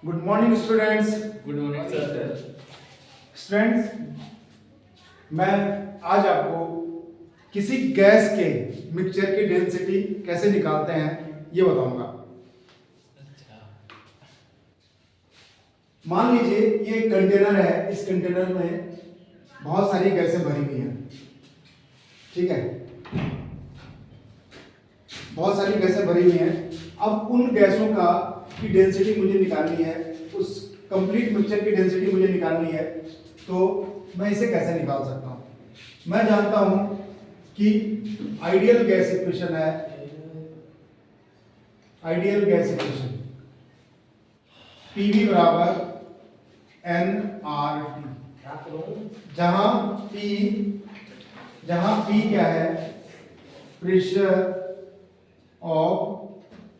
Good morning students. Good morning sir. Students, मैं आज आपको किसी गैस के मिक्सचर की डेंसिटी कैसे निकालते हैं ये बताऊंगा। मान लीजिए ये एक कंटेनर है, इस कंटेनर में बहुत सारी गैसें भरी हुई हैं, ठीक है, बहुत सारी गैसें भरी हुई हैं। अब उन गैसों का की डेंसिटी मुझे निकालनी है, उस कंप्लीट मिक्सचर की डेंसिटी मुझे निकालनी है। तो मैं इसे कैसे निकाल सकता हूं? मैं जानता हूं कि आइडियल गैस इक्वेशन है, आइडियल गैस इक्वेशन PV बराबर nRT, जहां P क्या है? Pressure of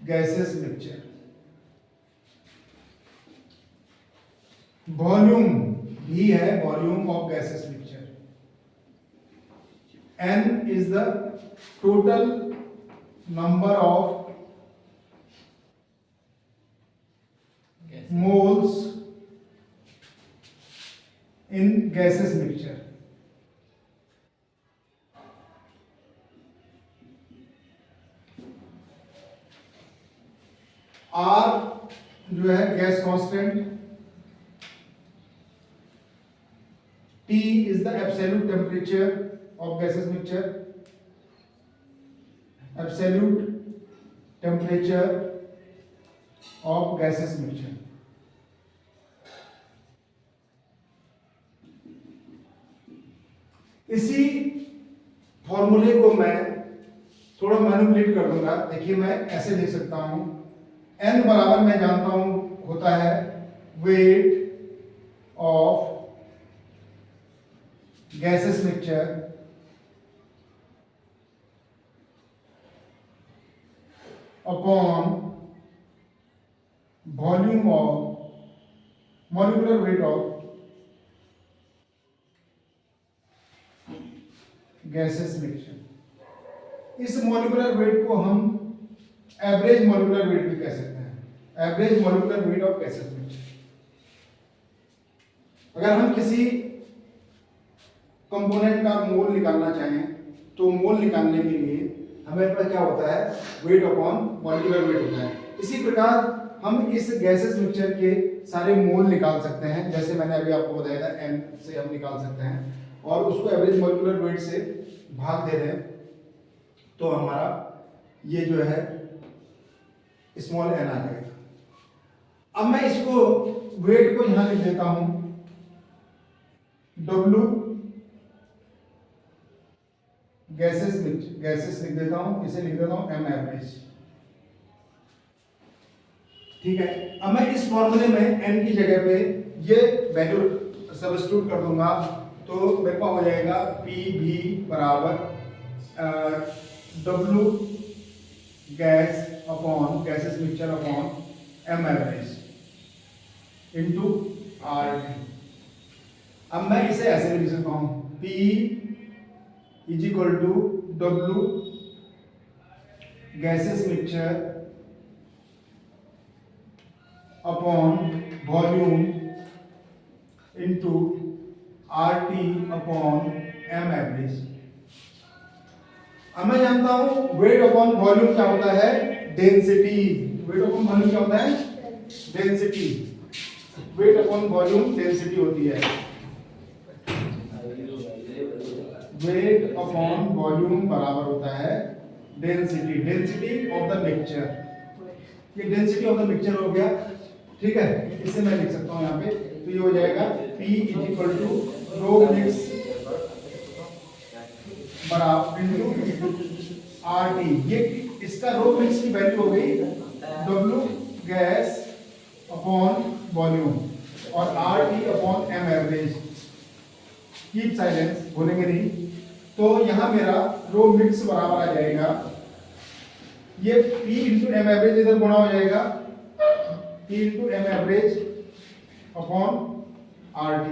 gases mixture. Volume भी है, volume of gases mixture. N is the total number of moles in gaseous mixture। R जो है gas constant, T is the absolute temperature of gaseous mixture, absolute temperature of gaseous mixture। इसी फॉर्मूले को मैं थोड़ा manipulate कर दूंगा। देखिए मैं ऐसे लिख सकता हूं, N बराबर मैं जानता हूं होता है wait of gases mixture upon volume of molecular weight of gases mixture. इस मॉलिक्यूलर वेट को हम एवरेज मॉलिक्यूलर वेट भी कह सकते हैं, average molecular weight of gases mixture. अगर हम किसी कंपोनेंट का मोल निकालना चाहें तो मोल निकालने के लिए हमें पता क्या होता है? वेट अपॉन मॉलिक्यूलर वेट होता है। इसी प्रकार हम इस गैसेस मिक्सचर के सारे मोल निकाल सकते हैं, जैसे मैंने अभी आपको बताया था N से हम निकाल सकते हैं और उसको एवरेज मॉलिक्यूलर वेट से भाग दे दें तो हमारा ये जो है स्मॉल n आ जाएगा। अब मैं इसको वेट को यहां लिख देता हूं, W गैसेस लिख देता हूं, इसे लिख देता हूं M एवरेज, ठीक है। अब मैं इस फॉर्मूले में n की जगह पे ये वैल्यू सब्स्टिट्यूट कर दूंगा तो मेरे पास हो जाएगा PV बराबर W gas upon gases mixture upon M average into RT। अब मैं इसे ऐसे लिख सकता हूं, P is equal to W gases mixture upon volume into RT upon M average. अब मैं जानता हूं वेट अपॉन वॉल्यूम क्या होता है? डेंसिटी। वेट अपॉन वॉल्यूम क्या होता है? Density. Weight upon volume density होती है। वेट अपॉन वॉल्यूम बराबर होता है density, density of the mixture. ये डेंसिटी ऑफ द मिक्सचर हो गया, ठीक है। इसे मैं लिख सकता हूं यहां पे, तो ये हो जाएगा P is equal to rho mix बराबर इनटू RT। ये इसका रो मिक्स की वैल्यू हो गई W गैस अपॉन वॉल्यूम और RT upon M average. Keep silence, बोलेंगे नहीं। तो यहां मेरा रो मिक्स बराबर आ जाएगा, ये P इंटू M एवरेज इधर गुणा हो जाएगा, P into M average upon RT।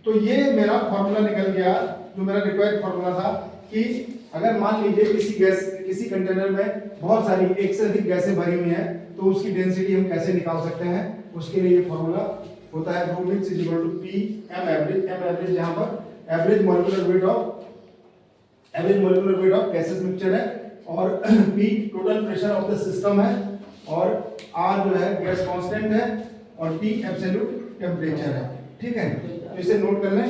तो ये मेरा फॉर्मूला निकल गया, जो मेरा रिक्वायर्ड फॉर्मूला था कि अगर मान लीजिए किसी कंटेनर में बहुत सारी एक से अधिक गैसें भरी हुई हैं तो उसकी डेंसिटी हम कैसे निकाल सकते हैं, उसके लिए ये फॉर्मूला होता है rho mix is equal to P M average. M average यहाँ पर average molecular weight of gases mixture है, और P total pressure of the system है, और आर जो है गैस कांस्टेंट है, और टी एब्सोल्यूट टेम्परेचर है। ठीक है, तो इसे नोट कर लें।